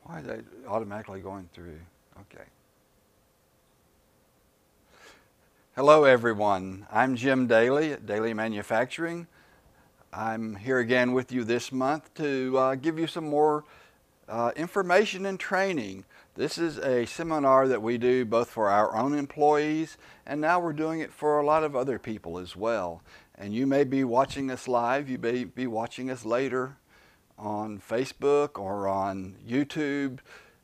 Why is that automatically going through? Okay. Hello, everyone. I'm Jim Daly at Daly Manufacturing. I'm here again with you this month to give you some more information and training. This is a seminar that we do both for our own employees, and now we're doing it for a lot of other people as well. And you may be watching us live, you may be watching us later on Facebook or on YouTube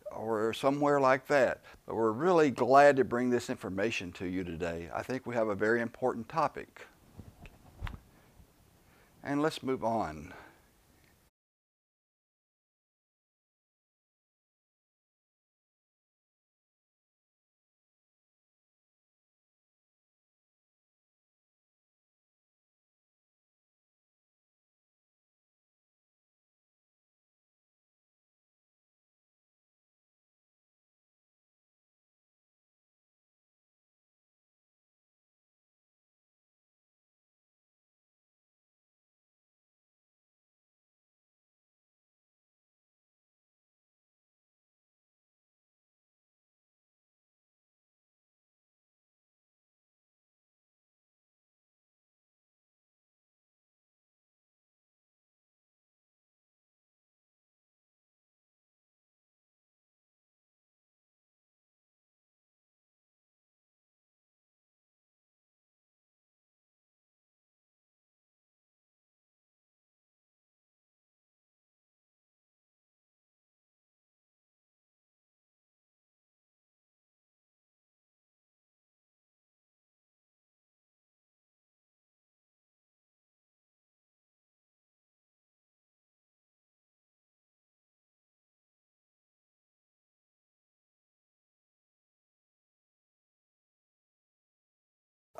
or somewhere like that. But we're really glad to bring this information to you today. I think we have a very important topic. And let's move on.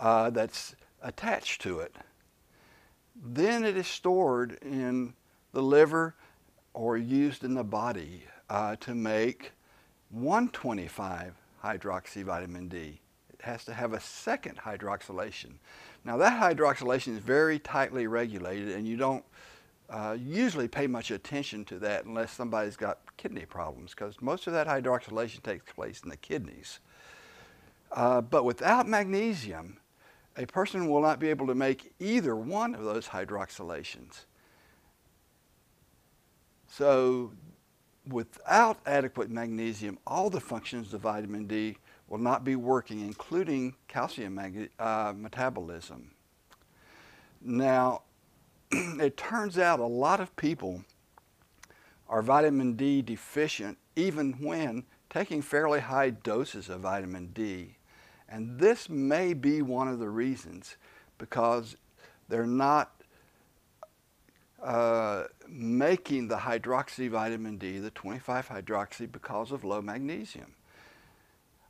That's attached to it. Then it is stored in the liver or used in the body to make 125 hydroxy vitamin D. It has to have a second hydroxylation. Now that hydroxylation is very tightly regulated, and you don't usually pay much attention to that unless somebody's got kidney problems, because most of that hydroxylation takes place in the kidneys. But without magnesium, a person will not be able to make either one of those hydroxylations. So without adequate magnesium, all the functions of vitamin D will not be working, including calcium metabolism. Now, it turns out a lot of people are vitamin D deficient even when taking fairly high doses of vitamin D. And this may be one of the reasons, because they're not making the hydroxy vitamin D, the 25 hydroxy, because of low magnesium.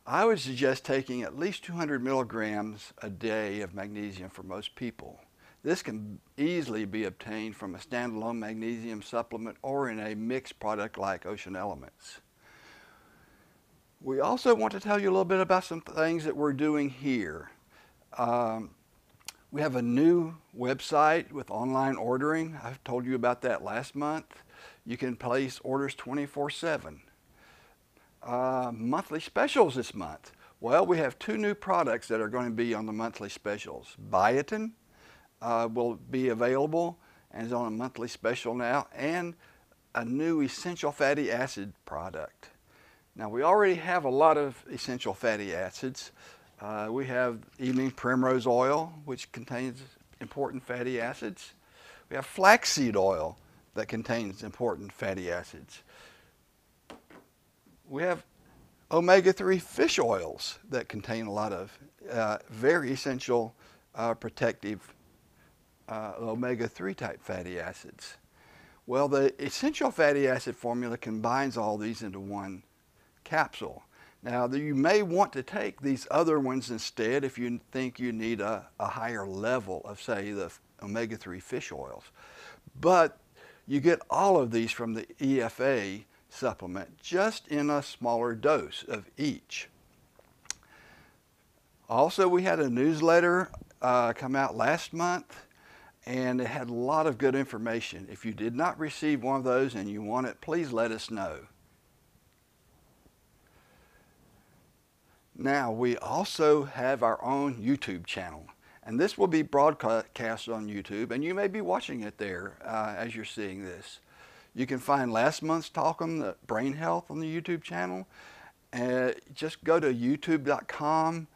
I would suggest taking at least 200 milligrams a day of magnesium for most people. This can easily be obtained from a standalone magnesium supplement or in a mixed product like Ocean Elements. We also want to tell you a little bit about some things that we're doing here. We have a new website with online ordering. I've told you about that last month. You can place orders 24/7. Monthly specials this month. Well, we have two new products that are going to be on the monthly specials. Biotin will be available and is on a monthly special now, and a new essential fatty acid product. Now, we already have a lot of essential fatty acids. We have evening primrose oil, which contains important fatty acids. We have flaxseed oil that contains important fatty acids. We have omega-3 fish oils that contain a lot of very essential protective omega-3 type fatty acids. Well, the essential fatty acid formula combines all these into one capsule. Now, you may want to take these other ones instead if you think you need a higher level of, say, the omega-3 fish oils. But you get all of these from the EFA supplement, just in a smaller dose of each. Also, we had a newsletter come out last month, and it had a lot of good information. If you did not receive one of those and you want it, please let us know. Now, we also have our own YouTube channel, and this will be broadcast on YouTube, and you may be watching it there as you're seeing this. You can find last month's talk on the brain health on the YouTube channel. Just go to youtube.com,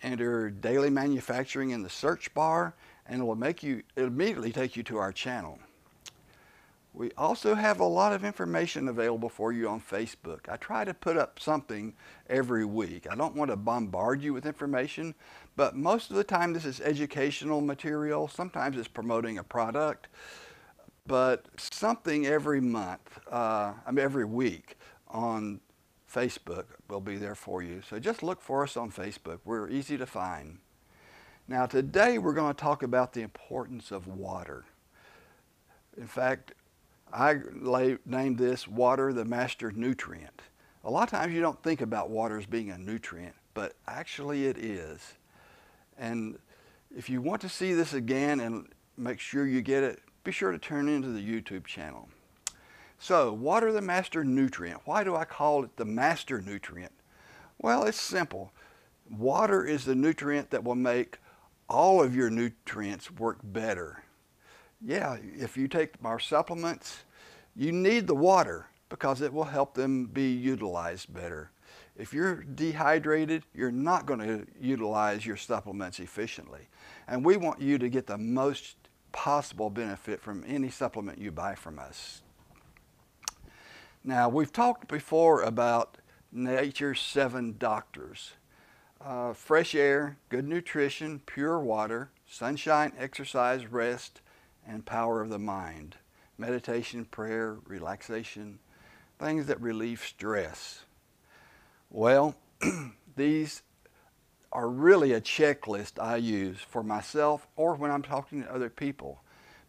enter Daily Manufacturing in the search bar, and it'll immediately take you to our channel. We also have a lot of information available for you on Facebook. I try to put up something every week. I don't want to bombard you with information, but most of the time this is educational material. Sometimes it's promoting a product, but something every month, every week on Facebook will be there for you. So just look for us on Facebook. We're easy to find. Now today we're going to talk about the importance of water. In fact, I named this water the master nutrient. A lot of times you don't think about water as being a nutrient, but actually it is. And if you want to see this again and make sure you get it, be sure to turn into the YouTube channel. So, water the master nutrient. Why do I call it the master nutrient? Well, it's simple. Water is the nutrient that will make all of your nutrients work better. Yeah, if you take our supplements, you need the water because it will help them be utilized better. If you're dehydrated, you're not going to utilize your supplements efficiently. And we want you to get the most possible benefit from any supplement you buy from us. Now, we've talked before about nature's 7 doctors. Fresh air, good nutrition, pure water, sunshine, exercise, rest, and power of the mind. Meditation, prayer, relaxation, things that relieve stress. Well, these are really a checklist I use for myself or when I'm talking to other people,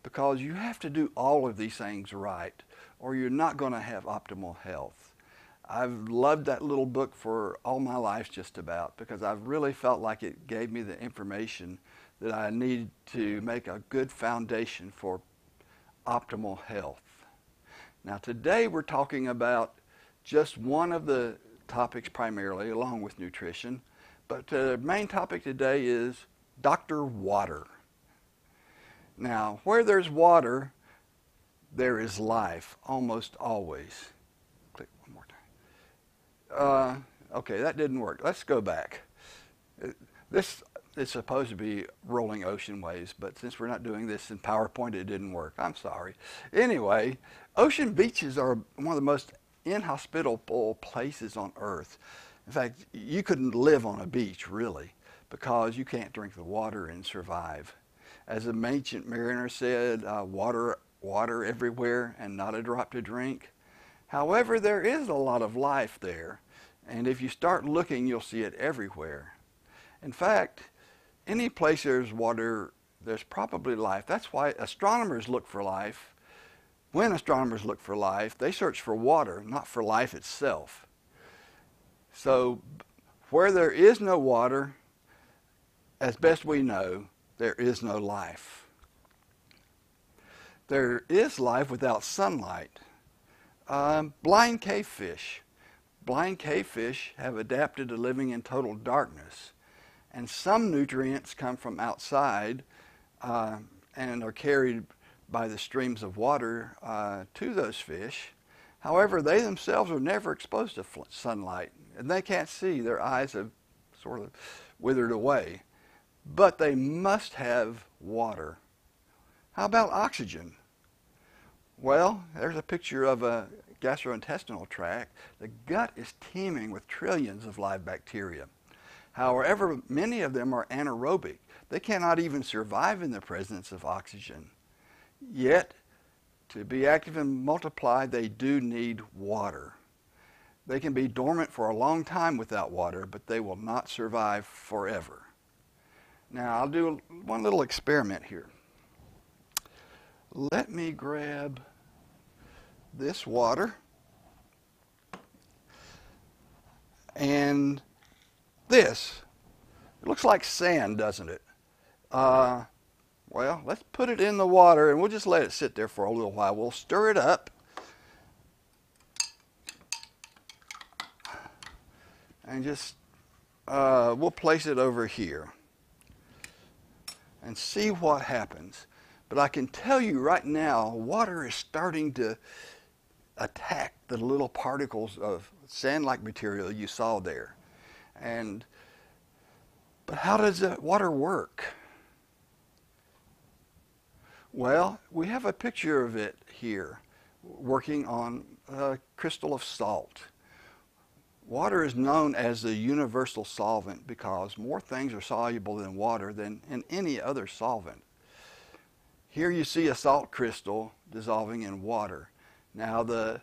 because you have to do all of these things right or you're not going to have optimal health. I've loved that little book for all my life just about, because I've really felt like it gave me the information that I need to make a good foundation for optimal health. Now today we're talking about just one of the topics primarily, along with nutrition, but the main topic today is Dr. Water. Now, where there's water, there is life, almost always. Click one more time. Okay, that didn't work. Let's go back. This is supposed to be rolling ocean waves, but since we're not doing this in PowerPoint, it didn't work. I'm sorry. Anyway, ocean beaches are one of the most inhospitable places on earth. In fact, you couldn't live on a beach, really, because you can't drink the water and survive. As an ancient mariner said, water everywhere and not a drop to drink. However, there is a lot of life there, and if you start looking, you'll see it everywhere. In fact, any place there's water, there's probably life. That's why astronomers look for life. When astronomers look for life, they search for water, not for life itself. So where there is no water, as best we know, there is no life. There is life without sunlight. Blind cave fish. Blind cave fish have adapted to living in total darkness. And some nutrients come from outside and are carried by the streams of water to those fish. However, they themselves are never exposed to sunlight, and they can't see. Their eyes have sort of withered away. But they must have water. How about oxygen? Well, there's a picture of a gastrointestinal tract. The gut is teeming with trillions of live bacteria. However, many of them are anaerobic. They cannot even survive in the presence of oxygen. Yet, to be active and multiply, they do need water. They can be dormant for a long time without water, but they will not survive forever. Now, I'll do one little experiment here. Let me grab this water and this. It looks like sand, doesn't it? Well, let's put it in the water and we'll just let it sit there for a little while. We'll stir it up. And just we'll place it over here and see what happens. But I can tell you right now, water is starting to attack the little particles of sand-like material you saw there. But how does the water work? Well, we have a picture of it here, working on a crystal of salt. Water is known as the universal solvent because more things are soluble in water than in any other solvent. Here you see a salt crystal dissolving in water. Now the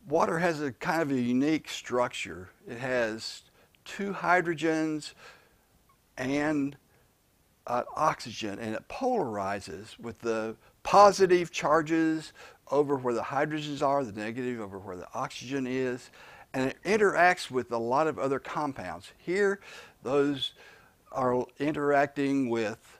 water has a kind of a unique structure. It has two hydrogens and oxygen, and it polarizes with the positive charges over where the hydrogens are, the negative over where the oxygen is, and it interacts with a lot of other compounds. Here, those are interacting with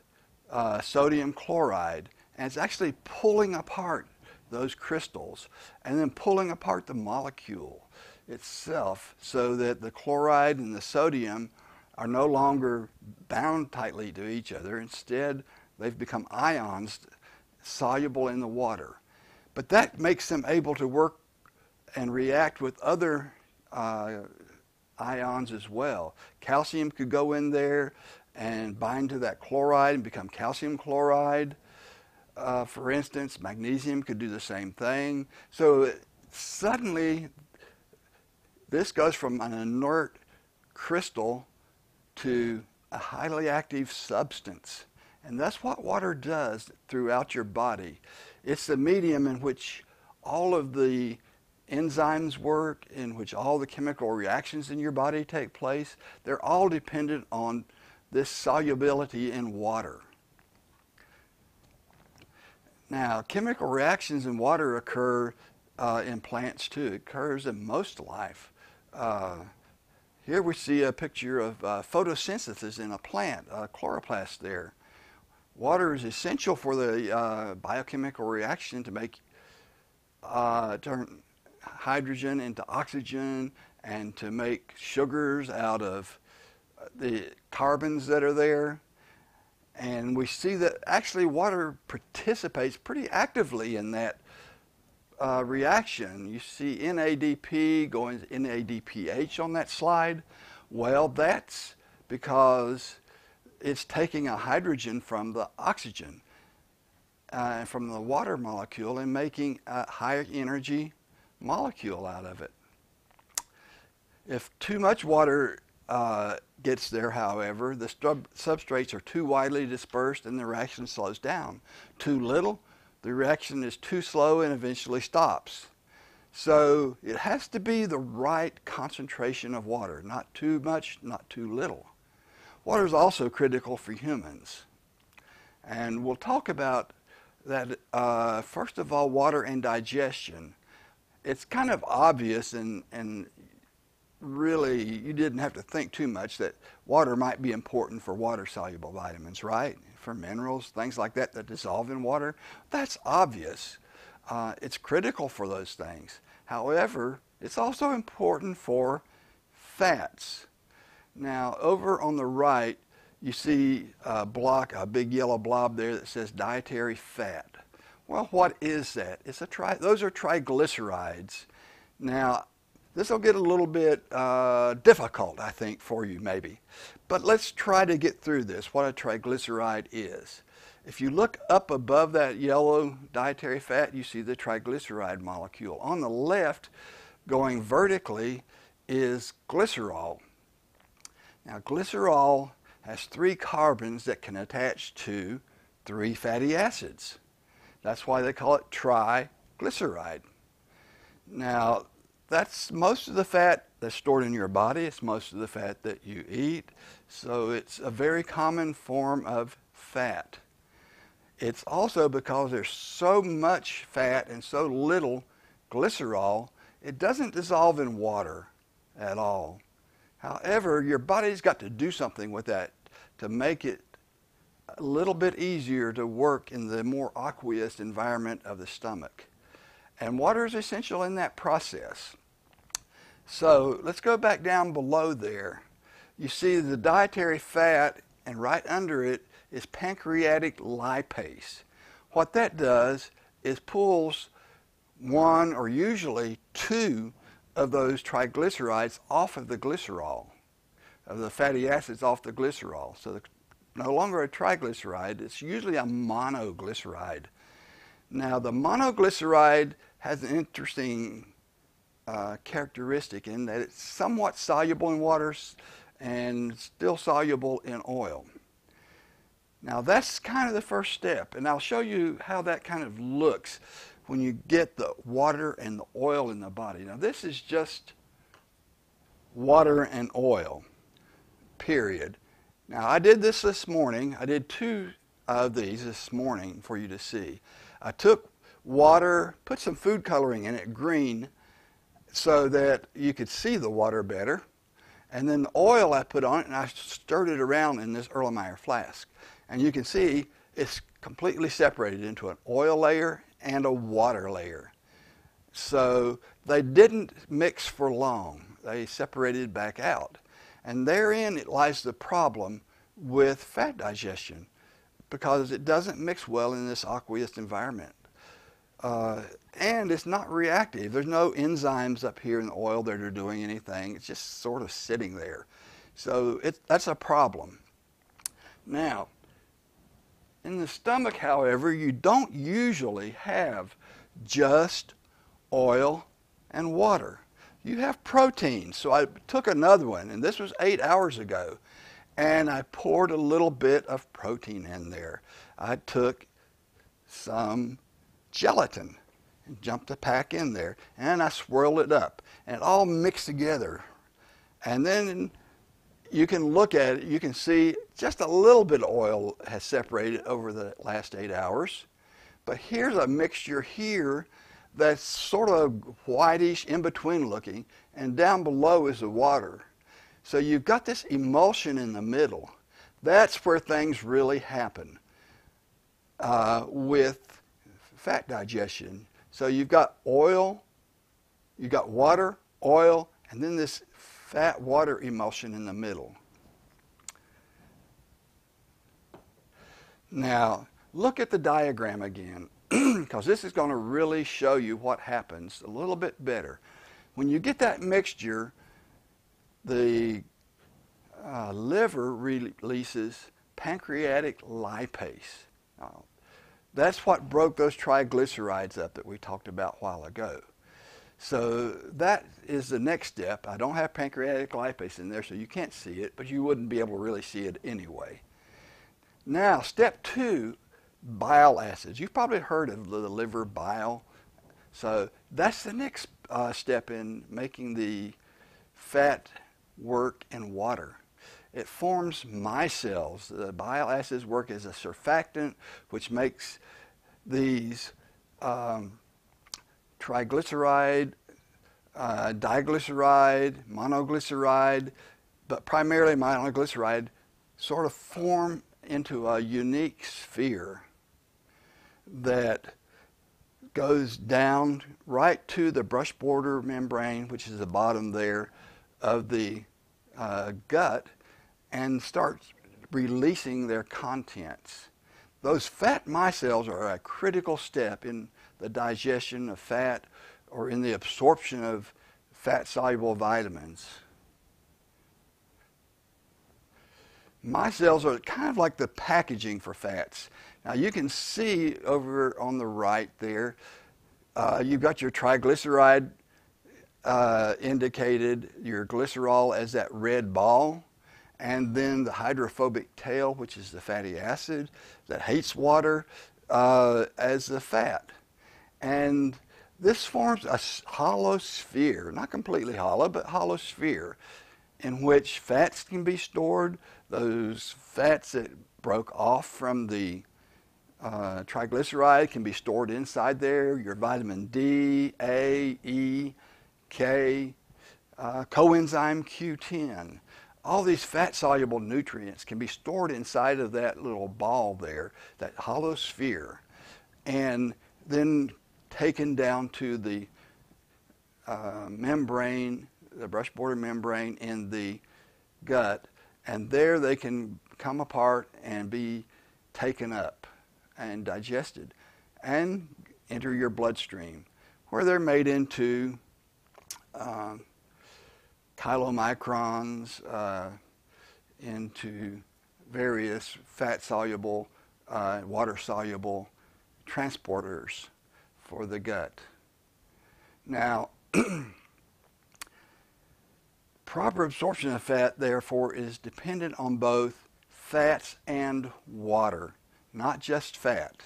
sodium chloride, and it's actually pulling apart those crystals and then pulling apart the molecule itself so that the chloride and the sodium are no longer bound tightly to each other. Instead, they've become ions soluble in the water. But that makes them able to work and react with other ions as well. Calcium could go in there and bind to that chloride and become calcium chloride. For instance, magnesium could do the same thing. So suddenly, this goes from an inert crystal to a highly active substance. And that's what water does throughout your body. It's the medium in which all of the enzymes work, in which all the chemical reactions in your body take place. They're all dependent on this solubility in water. Now, chemical reactions in water occur in plants too. It occurs in most life. Here we see a picture of photosynthesis in a plant, a chloroplast there. Water is essential for the biochemical reaction to make turn hydrogen into oxygen and to make sugars out of the carbons that are there. And we see that actually water participates pretty actively in that reaction. You see NADP going to NADPH on that slide. Well, that's because it's taking a hydrogen from the oxygen, from the water molecule, and making a higher energy molecule out of it. If too much water gets there, however, the substrates are too widely dispersed and the reaction slows down. Too little, the reaction is too slow and eventually stops. So it has to be the right concentration of water, not too much, not too little. Water is also critical for humans. And we'll talk about that, first of all, water and digestion. It's kind of obvious and really you didn't have to think too much that water might be important for water-soluble vitamins, right? For minerals, things like that that dissolve in water. That's obvious. It's critical for those things. However, it's also important for fats. Now, over on the right, you see a big yellow blob there that says dietary fat. Well, what is that? Those are triglycerides. Now, this will get a little bit difficult, I think, for you maybe. But let's try to get through this, what a triglyceride is. If you look up above that yellow dietary fat, you see the triglyceride molecule. On the left, going vertically, is glycerol. Now, glycerol has 3 carbons that can attach to 3 fatty acids. That's why they call it triglyceride. Now, that's most of the fat that's stored in your body. It's most of the fat that you eat. So it's a very common form of fat. It's also because there's so much fat and so little glycerol, it doesn't dissolve in water at all. However, your body's got to do something with that to make it a little bit easier to work in the more aqueous environment of the stomach. And water is essential in that process. So let's go back down below there. you see the dietary fat, and right under it is pancreatic lipase. What that does is pulls one or usually two of those triglycerides off of the glycerol, of the fatty acids off the glycerol. So it's no longer a triglyceride, it's usually a monoglyceride. Now the monoglyceride has an interesting characteristic in that it's somewhat soluble in water and still soluble in oil. Now that's kind of the first step, and I'll show you how that kind of looks when you get the water and the oil in the body. Now this is just water and oil, period. Now I did this morning. I did 2 of these this morning for you to see. I took water, put some food coloring in it, green, so that you could see the water better. And then the oil I put on it, and I stirred it around in this Erlenmeyer flask. And you can see it's completely separated into an oil layer and a water layer. So they didn't mix for long. They separated back out. And therein it lies the problem with fat digestion, because it doesn't mix well in this aqueous environment. And it's not reactive. There's no enzymes up here in the oil that are doing anything. It's just sort of sitting there. So that's a problem. Now, in the stomach, however, you don't usually have just oil and water. You have protein. So I took another one, and this was 8 hours ago, and I poured a little bit of protein in there. I took some gelatin and jumped the pack in there, and I swirled it up, and it all mixed together. And then you can look at it, you can see just a little bit of oil has separated over the last 8 hours. But here's a mixture here that's sort of whitish, in between looking, and down below is the water. So you've got this emulsion in the middle. That's where things really happen with fat digestion. So you've got oil, you've got water, oil, and then this fat water emulsion in the middle. Now, look at the diagram again, because this is going to really show you what happens a little bit better. When you get that mixture, the liver releases pancreatic lipase. That's what broke those triglycerides up that we talked about a while ago. So that is the next step. I don't have pancreatic lipase in there, so you can't see it, but you wouldn't be able to really see it anyway. Now, step 2, bile acids. You've probably heard of the liver bile. So that's the next step in making the fat work in water. It forms micelles. The bile acids work as a surfactant, which makes these triglyceride, diglyceride, monoglyceride, but primarily monoglyceride, sort of form into a unique sphere that goes down right to the brush border membrane, which is the bottom there of the gut, and starts releasing their contents. Those fat micelles are a critical step in the digestion of fat or in the absorption of fat-soluble vitamins. Micelles are kind of like the packaging for fats. Now you can see over on the right there, you've got your triglyceride indicated, your glycerol as that red ball, and then the hydrophobic tail, which is the fatty acid that hates water, as the fat. And this forms a hollow sphere, not completely hollow, but hollow sphere, in which fats can be stored. Those fats that broke off from the triglyceride can be stored inside there. Your vitamin D, A, E, K, coenzyme Q10. All these fat-soluble nutrients can be stored inside of that little ball there, that hollow sphere, and then taken down to the membrane, the brush border membrane in the gut, and there they can come apart and be taken up and digested and enter your bloodstream, where they're made into chylomicrons, into various fat-soluble, water-soluble transporters for the gut. Now, proper absorption of fat, therefore, is dependent on both fats and water, not just fat.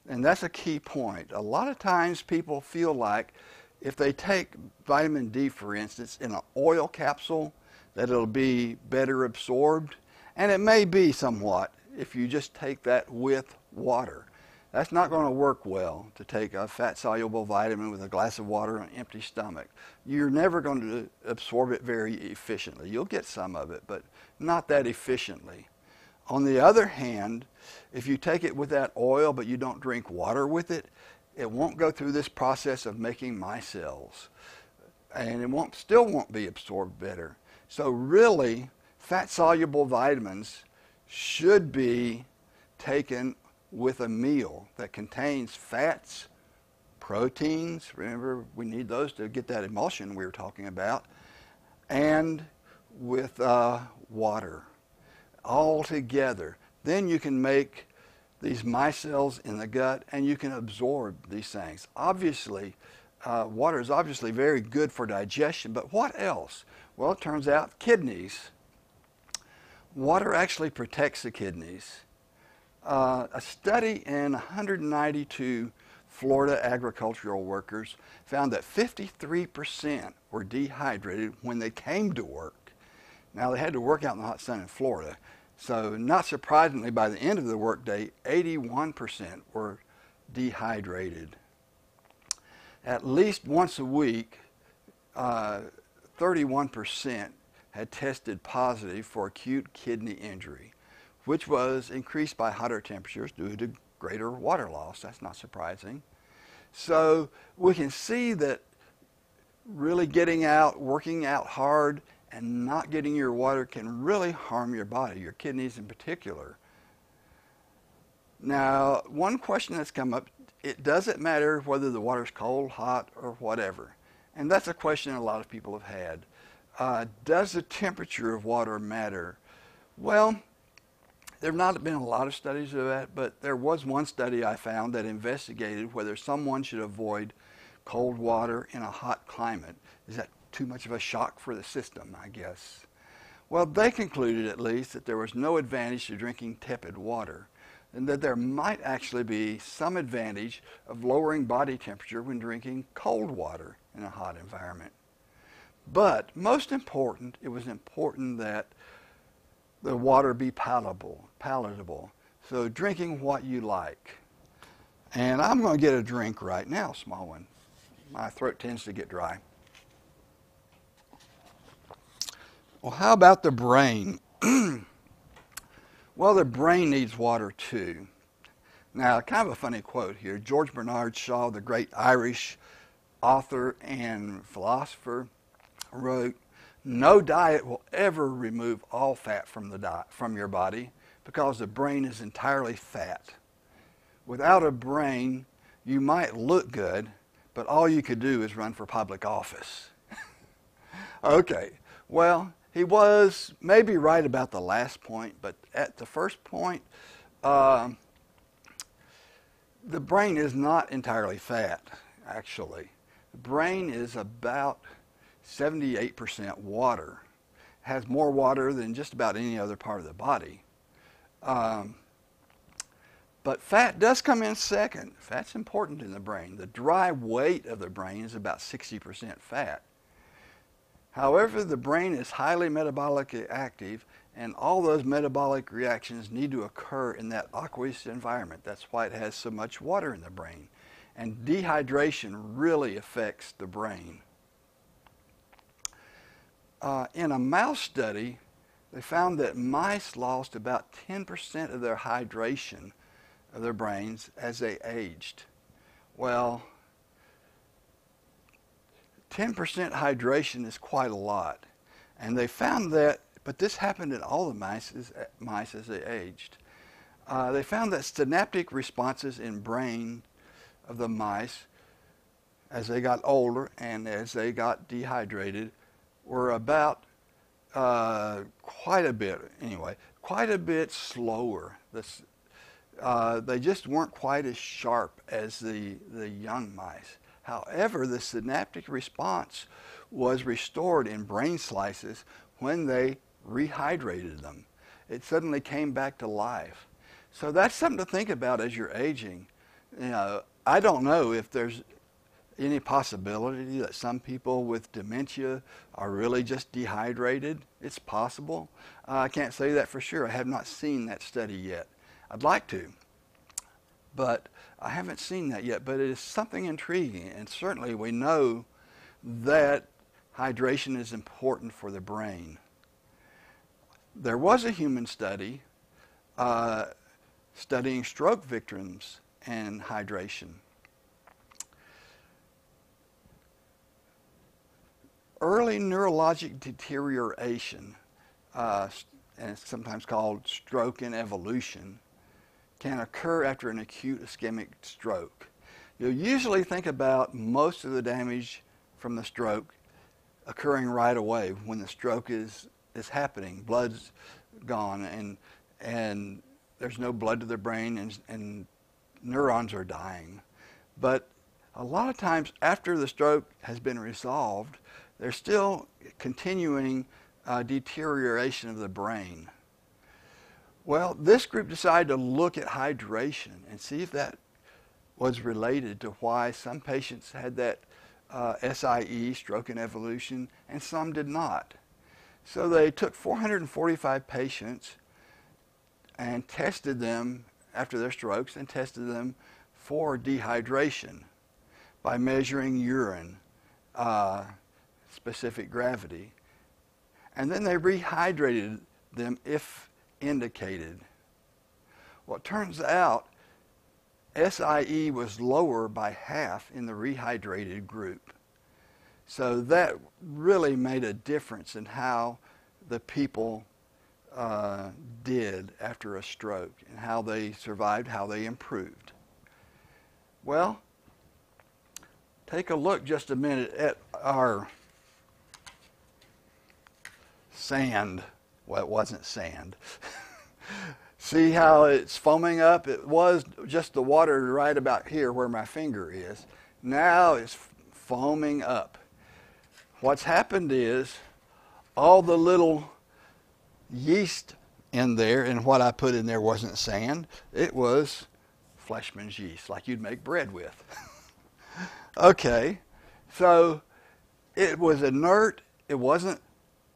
And that's a key point. A lot of times people feel like if they take vitamin D, for instance, in an oil capsule, that it'll be better absorbed. And it may be somewhat if you just take that with water. That's not going to work well to take a fat-soluble vitamin with a glass of water on an empty stomach. You're never going to absorb it very efficiently. You'll get some of it, but not that efficiently. On the other hand, if you take it with that oil but you don't drink water with it, it won't go through this process of making micelles, and it still won't be absorbed better. So really, fat-soluble vitamins should be taken with a meal that contains fats, proteins, remember we need those to get that emulsion we were talking about, and with water, all together. Then you can make these micelles in the gut and you can absorb these things. Obviously, water is obviously very good for digestion, but what else? Well, it turns out kidneys. Water actually protects the kidneys. A study in 192 Florida agricultural workers found that 53% were dehydrated when they came to work. Now, they had to work out in the hot sun in Florida, so not surprisingly, by the end of the workday, 81% were dehydrated. At least once a week, 31% had tested positive for acute kidney injury, which was increased by hotter temperatures due to greater water loss. That's not surprising. So we can see that really getting out, working out hard, and not getting your water can really harm your body, your kidneys in particular. Now, one question that's come up, it doesn't matter whether the water's cold, hot, or whatever. And that's a question a lot of people have had. Does the temperature of water matter? Well, there have not been a lot of studies of that, but there was one study I found that investigated whether someone should avoid cold water in a hot climate. Is that too much of a shock for the system, I guess? Well, they concluded at least that there was no advantage to drinking tepid water, and that there might actually be some advantage of lowering body temperature when drinking cold water in a hot environment. But most important, it was important that the water be palatable. So drinking what you like. And I'm going to get a drink right now, small one. My throat tends to get dry. Well, how about the brain? Well, the brain needs water too. Now, kind of a funny quote here. George Bernard Shaw, the great Irish author and philosopher, wrote, "No diet will ever remove all fat from your body because the brain is entirely fat. Without a brain, you might look good, but all you could do is run for public office." Okay, well, he was maybe right about the last point, but at the first point, the brain is not entirely fat, actually. The brain is about 78% water. It has more water than just about any other part of the body. But fat does come in second. Fat's important in the brain. The dry weight of the brain is about 60% fat. However, the brain is highly metabolically active, and all those metabolic reactions need to occur in that aqueous environment. That's why it has so much water in the brain. And dehydration really affects the brain. In a mouse study, they found that mice lost about 10% of their hydration of their brains as they aged. Well, 10% hydration is quite a lot. And they found that but this happened in all the mice as they aged. They found that synaptic responses in brain of the mice as they got older and as they got dehydrated were about quite a bit slower. They just weren't quite as sharp as the young mice. However, the synaptic response was restored in brain slices when they rehydrated them. It suddenly came back to life. So that's something to think about as you're aging. I don't know if there's any possibility that some people with dementia are really just dehydrated. It's possible. I can't say that for sure. I have not seen that study yet. I'd like to, but I haven't seen that yet. But it is something intriguing, and certainly we know that hydration is important for the brain. There was a human study studying stroke victims and hydration. Early neurologic deterioration, and it's sometimes called stroke in evolution, can occur after an acute ischemic stroke. You'll usually think about most of the damage from the stroke occurring right away when the stroke is happening. Blood's gone and there's no blood to the brain and neurons are dying. But a lot of times after the stroke has been resolved, there's still continuing deterioration of the brain. Well, this group decided to look at hydration and see if that was related to why some patients had that SIE, stroke in evolution, and some did not. So they took 445 patients and tested them after their strokes and tested them for dehydration by measuring urine, specific gravity. And then they rehydrated them if indicated. Well, it turns out SIE was lower by half in the rehydrated group. So that really made a difference in how the people did after a stroke and how they survived, how they improved. Well, take a look just a minute at our sand. Well, it wasn't sand. See how it's foaming up? It was just the water right about here where my finger is. Now it's foaming up. What's happened is all the little yeast in there, and what I put in there wasn't sand. It was Fleischmann's yeast, like you'd make bread with. Okay, so it was inert. It wasn't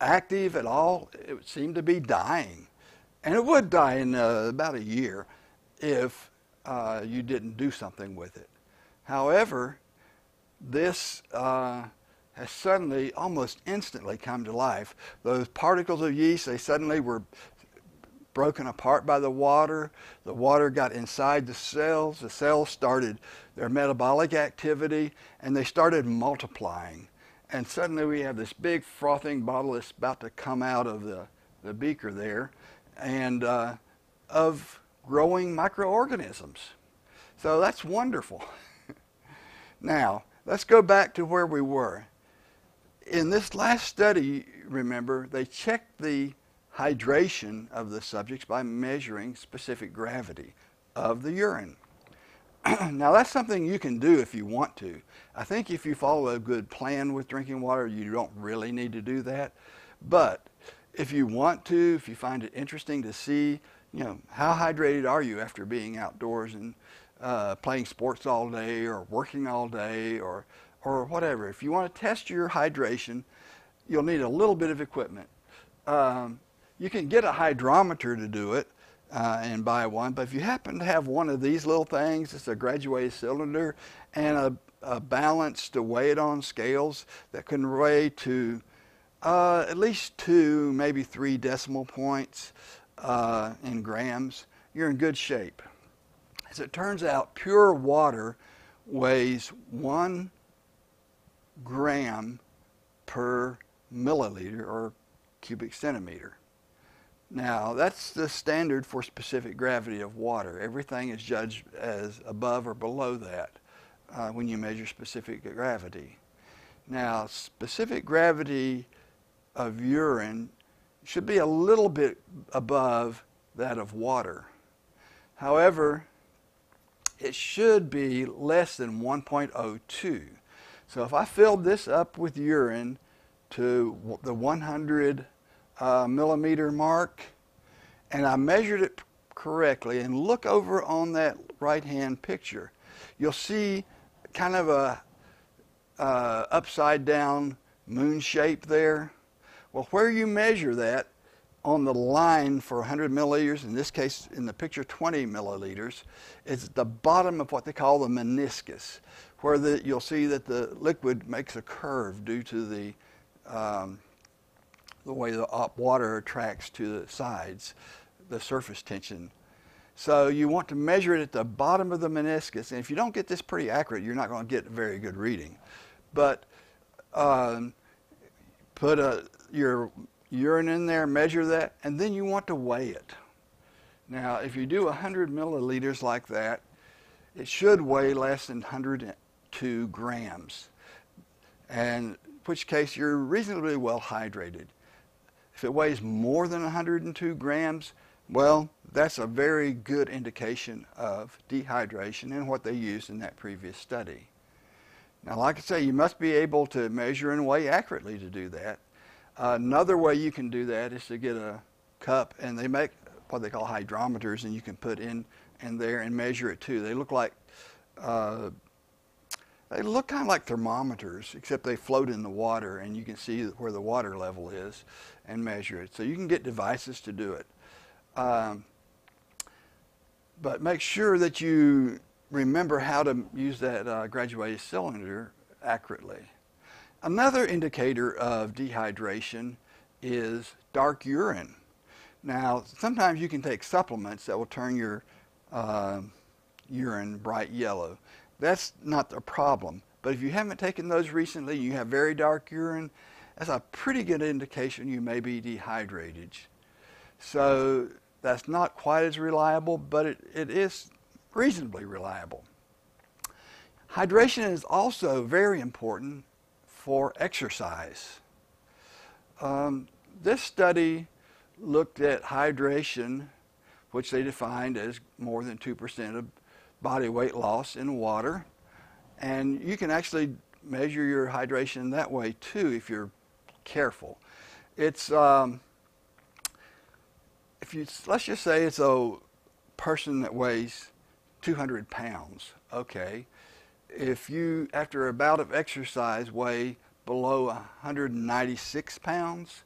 active at all. It seemed to be dying. And it would die in about a year if you didn't do something with it. However, this has suddenly, almost instantly come to life. Those particles of yeast, they suddenly were broken apart by the water. The water got inside the cells. The cells started their metabolic activity, and they started multiplying. And suddenly we have this big frothing bottle that's about to come out of the beaker there, and of growing microorganisms. So that's wonderful. Now, let's go back to where we were. In this last study, remember, they checked the hydration of the subjects by measuring specific gravity of the urine. Now, that's something you can do if you want to. I think if you follow a good plan with drinking water, you don't really need to do that. But if you want to, if you find it interesting to see, how hydrated are you after being outdoors and playing sports all day or working all day or whatever. If you want to test your hydration, you'll need a little bit of equipment. You can get a hydrometer to do it and buy one, but if you happen to have one of these little things, it's a graduated cylinder and a balance to weigh it on scales that can weigh to at least 2, maybe 3 decimal points in grams, you're in good shape. As it turns out, pure water weighs 1 gram per milliliter or cubic centimeter. Now, that's the standard for specific gravity of water. Everything is judged as above or below that when you measure specific gravity. Now, specific gravity of urine should be a little bit above that of water. However, it should be less than 1.02. So if I filled this up with urine to the 100 millimeter mark, and I measured it correctly, and look over on that right-hand picture, you'll see kind of a upside down moon shape there. Well, where you measure that on the line for 100 milliliters, in this case in the picture 20 milliliters, is the bottom of what they call the meniscus, where you'll see that the liquid makes a curve due to the way the water attracts to the sides, the surface tension. So you want to measure it at the bottom of the meniscus, and if you don't get this pretty accurate, you're not going to get a very good reading. But put your urine in there, measure that, and then you want to weigh it. Now, if you do 100 milliliters like that, it should weigh less than 102 grams, in which case you're reasonably well hydrated. If it weighs more than 102 grams, well, that's a very good indication of dehydration and what they used in that previous study. Now, like I say, you must be able to measure and weigh accurately to do that. Another way you can do that is to get a cup, and they make what they call hydrometers, and you can put in there and measure it too. They look like kind of like thermometers, except they float in the water, and you can see where the water level is and measure it. So you can get devices to do it. But make sure that you remember how to use that graduated cylinder accurately. Another indicator of dehydration is dark urine. Now, sometimes you can take supplements that will turn your urine bright yellow. That's not the problem. But if you haven't taken those recently, you have very dark urine, that's a pretty good indication you may be dehydrated. So that's not quite as reliable, but it is reasonably reliable. Hydration is also very important for exercise. This study looked at hydration, which they defined as more than 2% of body weight loss in water. And you can actually measure your hydration that way too if you're careful. It's let's just say it's a person that weighs 200 pounds, okay. If you, after a bout of exercise, weigh below 196 pounds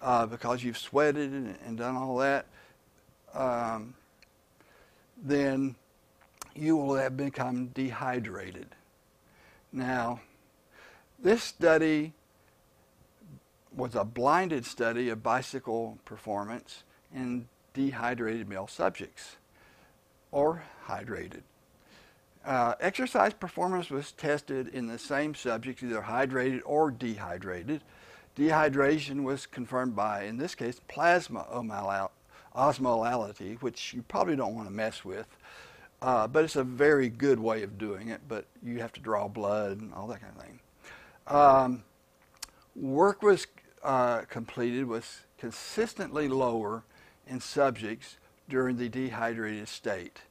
because you've sweated and done all that, then you will have become dehydrated. Now, this study was a blinded study of bicycle performance in dehydrated male subjects, or hydrated. Exercise performance was tested in the same subjects, either hydrated or dehydrated. Dehydration was confirmed by, in this case, plasma osmolality, which you probably don't want to mess with. But it's a very good way of doing it, but you have to draw blood and all that kind of thing. Work was completed was consistently lower in subjects during the dehydrated state.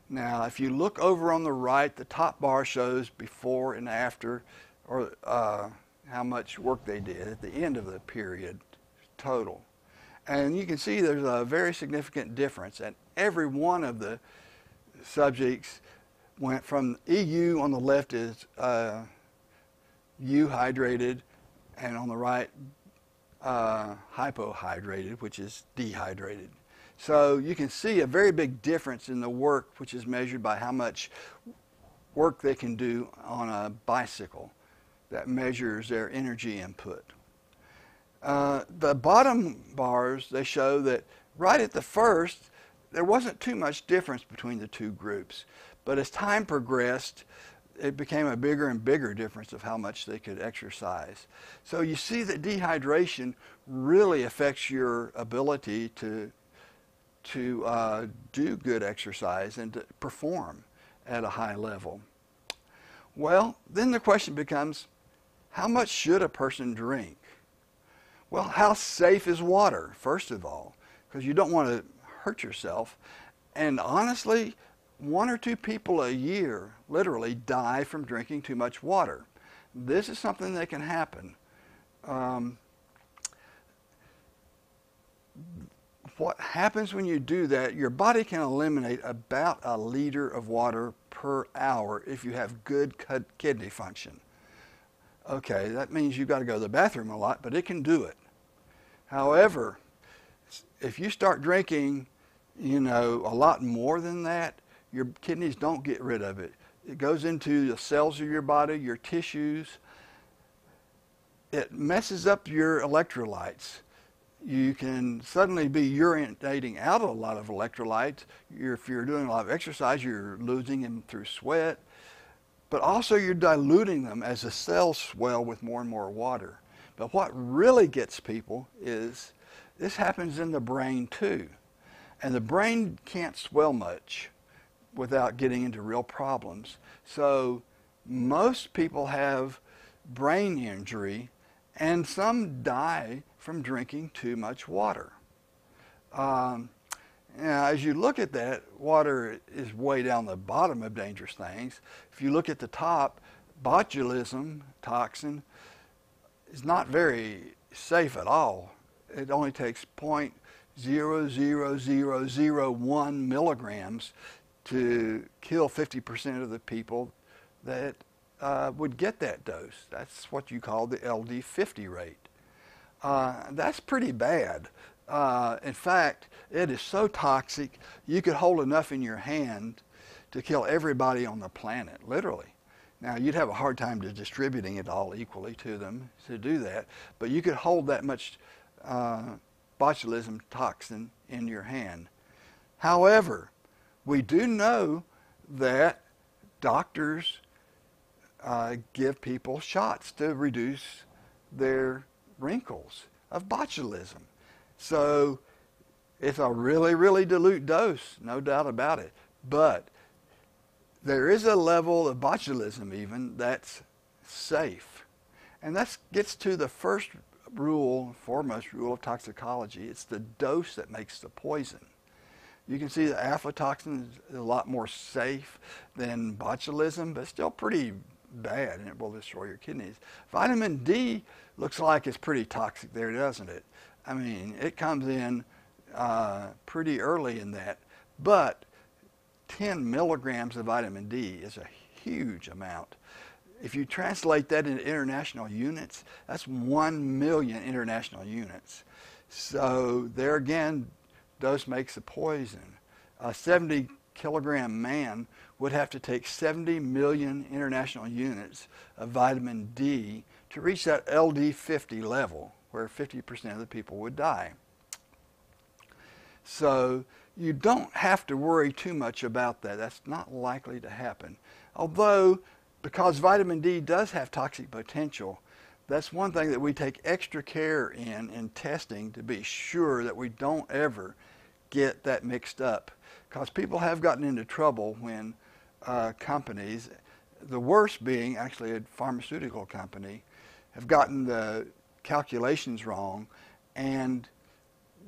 Now, if you look over on the right, the top bar shows before and after, or how much work they did at the end of the period total. And you can see there's a very significant difference, and every one of the subjects went from EU on the left is euhydrated, and on the right hypohydrated, which is dehydrated. So you can see a very big difference in the work, which is measured by how much work they can do on a bicycle. That measures their energy input. The bottom bars, they show that right at the first, there wasn't too much difference between the two groups. But as time progressed, it became a bigger and bigger difference of how much they could exercise. So you see that dehydration really affects your ability to do good exercise and to perform at a high level. Well, then the question becomes, how much should a person drink? Well, how safe is water, first of all, because you don't want to hurt yourself. And honestly, 1 or 2 people a year literally die from drinking too much water. This is something that can happen. What happens when you do that, your body can eliminate about 1 liter of water per hour if you have good kidney function. Okay, that means you've got to go to the bathroom a lot, but it can do it. However, if you start drinking, a lot more than that, your kidneys don't get rid of it. It goes into the cells of your body, your tissues. It messes up your electrolytes. You can suddenly be urinating out a lot of electrolytes. If you're doing a lot of exercise, you're losing them through sweat. But also you're diluting them as the cells swell with more and more water. But what really gets people is this happens in the brain too. And the brain can't swell much without getting into real problems. So most people have brain injury, and some die from drinking too much water. Now, as you look at that, water is way down the bottom of dangerous things. If you look at the top, botulism toxin is not very safe at all. It only takes 0.00001 milligrams to kill 50% of the people that would get that dose. That's what you call the LD50 rate. That's pretty bad. In fact, it is so toxic, you could hold enough in your hand to kill everybody on the planet, literally. Now, you'd have a hard time distributing it all equally to them to do that, but you could hold that much botulism toxin in your hand. However, we do know that doctors give people shots to reduce their wrinkles of botulism. So it's a really, really dilute dose, no doubt about it. But there is a level of botulism even that's safe. And that gets to the first rule, foremost rule of toxicology. It's the dose that makes the poison. You can see that aflatoxin is a lot more safe than botulism, but still pretty bad, and it will destroy your kidneys. Vitamin D looks like it's pretty toxic there, doesn't it? I mean, it comes in pretty early in that, but 10 milligrams of vitamin D is a huge amount. If you translate that into international units, that's 1 million international units. So there again, dose makes a poison. A 70 kilogram man would have to take 70 million international units of vitamin D to reach that LD50 level, where 50% of the people would die. So you don't have to worry too much about that. That's not likely to happen. Although, because vitamin D does have toxic potential, that's one thing that we take extra care in testing to be sure that we don't ever get that mixed up. Because people have gotten into trouble when companies, the worst being actually a pharmaceutical company, have gotten the calculations wrong and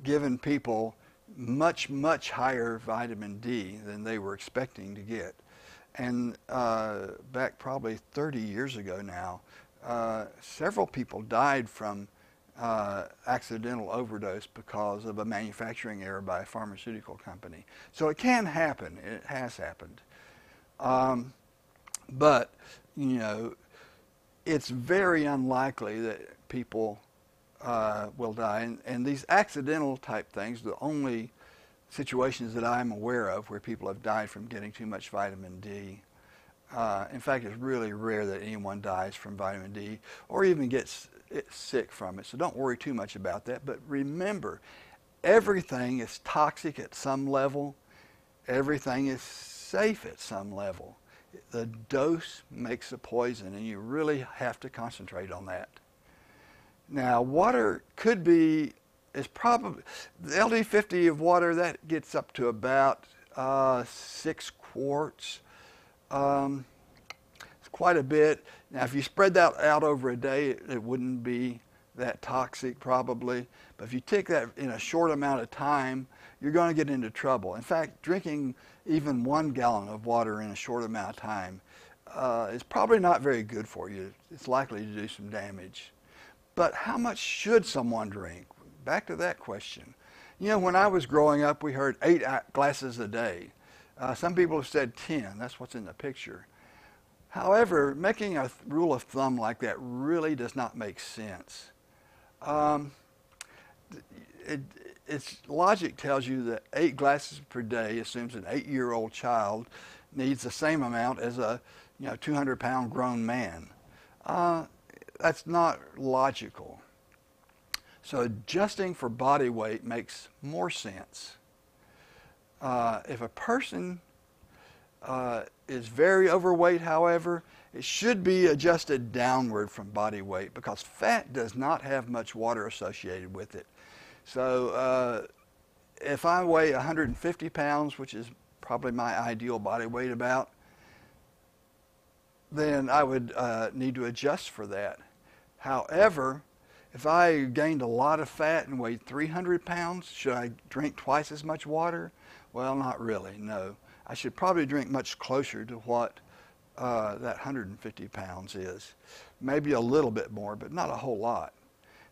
given people much, much higher vitamin D than they were expecting to get. And back probably 30 years ago now, several people died from accidental overdose because of a manufacturing error by a pharmaceutical company. So it can happen. It has happened. But, you know, it's very unlikely that people will die. And these accidental type things, the only situations that I'm aware of where people have died from getting too much vitamin D. In fact, it's really rare that anyone dies from vitamin D or even gets sick from it. So don't worry too much about that. But remember, everything is toxic at some level. Everything is safe at some level. The dose makes the poison, and you really have to concentrate on that. Now, water is probably, the LD50 of water, that gets up to about 6 quarts. It's quite a bit. Now, if you spread that out over a day, it wouldn't be that toxic probably. But if you take that in a short amount of time, you're going to get into trouble. In fact, drinking even 1 gallon of water in a short amount of time is probably not very good for you. It's likely to do some damage. But how much should someone drink? Back to that question. You know, when I was growing up, we heard 8 glasses a day. Some people have said 10. That's what's in the picture. However, making a rule of thumb like that really does not make sense. Its logic tells you that 8 glasses per day assumes an 8-year-old child needs the same amount as a 200-pound grown man. That's not logical. So adjusting for body weight makes more sense. If a person is very overweight, however, it should be adjusted downward from body weight because fat does not have much water associated with it. So if I weigh 150 pounds, which is probably my ideal body weight about, then I would need to adjust for that. However, if I gained a lot of fat and weighed 300 pounds, should I drink twice as much water? Well, not really, no. I should probably drink much closer to what that 150 pounds is. Maybe a little bit more, but not a whole lot.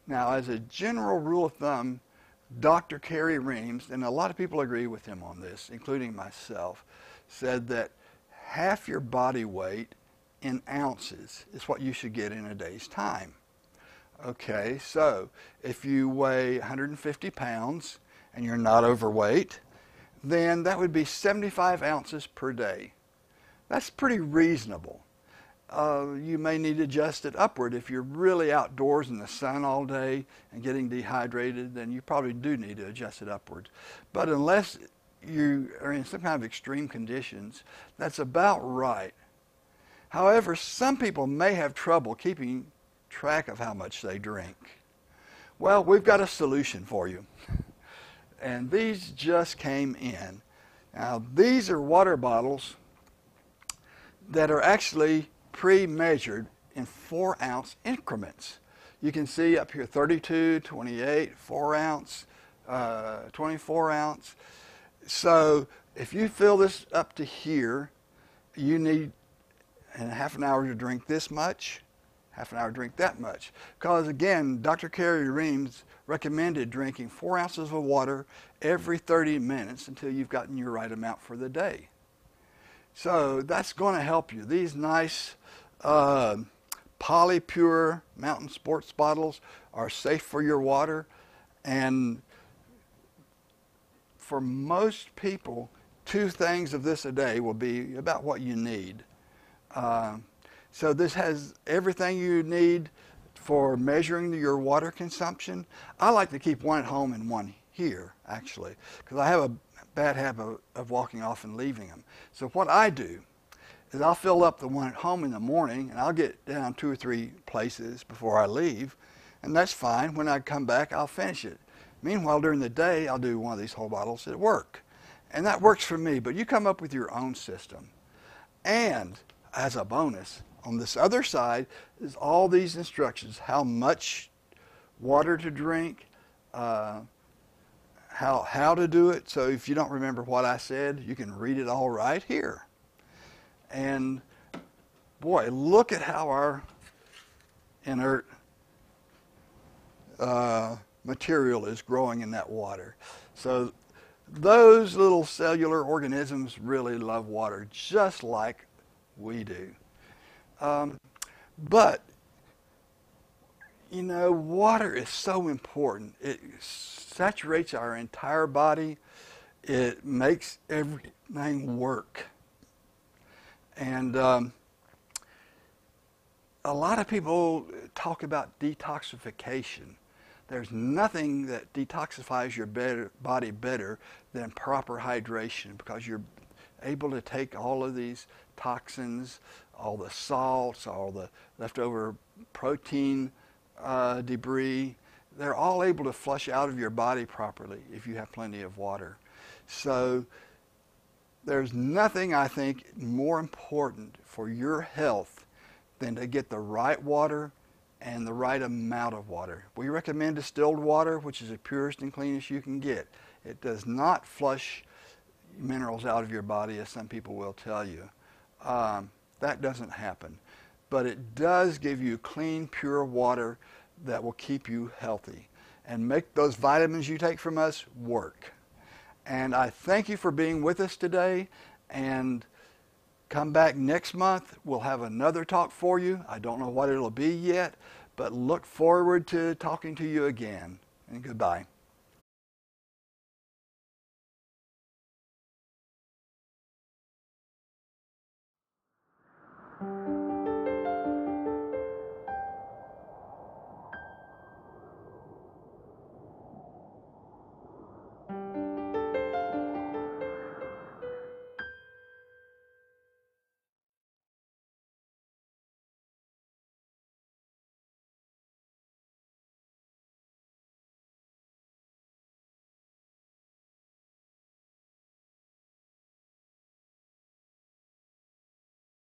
Now, as a general rule of thumb, Dr. Kerry Reams, and a lot of people agree with him on this, including myself, said that half your body weight in ounces is what you should get in a day's time. Okay, so if you weigh 150 pounds and you're not overweight, then that would be 75 ounces per day. That's pretty reasonable. You may need to adjust it upward. If you're really outdoors in the sun all day and getting dehydrated, then you probably do need to adjust it upwards. But unless you are in some kind of extreme conditions, that's about right. However, some people may have trouble keeping track of how much they drink. Well, we've got a solution for you. And these just came in. Now, these are water bottles that are actually pre-measured in 4-ounce increments. You can see up here 32, 28, 4 ounce, 24 ounce. So if you fill this up to here, you need in half an hour to drink this much, half an hour to drink that much. Because again, Dr. Kerry Reams recommended drinking 4 ounces of water every 30 minutes until you've gotten your right amount for the day. So that's going to help you. These nice Polypure Mountain Sports bottles are safe for your water, and for most people, 2 things of this a day will be about what you need. So this has everything you need for measuring your water consumption. I like to keep one at home and one here, actually, because I have a bad habit of walking off and leaving them. So what I do is I'll fill up the one at home in the morning, and I'll get down 2 or 3 places before I leave, and that's fine. When I come back, I'll finish it. Meanwhile, during the day, I'll do one of these whole bottles at work. And that works for me, but you come up with your own system. And as a bonus, on this other side is all these instructions, how much water to drink, how to do it. So if you don't remember what I said, you can read it all right here. And boy, look at how our inert material is growing in that water. So those little cellular organisms really love water, just like we do. But, you know, water is so important. It saturates our entire body. It makes everything work. And a lot of people talk about detoxification. There's nothing that detoxifies your body better than proper hydration, because you're able to take all of these toxins, all the salts, all the leftover protein debris. They're all able to flush out of your body properly if you have plenty of water. So there's nothing, I think, more important for your health than to get the right water and the right amount of water. We recommend distilled water, which is the purest and cleanest you can get. It does not flush minerals out of your body, as some people will tell you. That doesn't happen. But it does give you clean, pure water that will keep you healthy and make those vitamins you take from us work. And I thank you for being with us today, and come back next month. We'll have another talk for you. I don't know what it'll be yet, but look forward to talking to you again. And goodbye.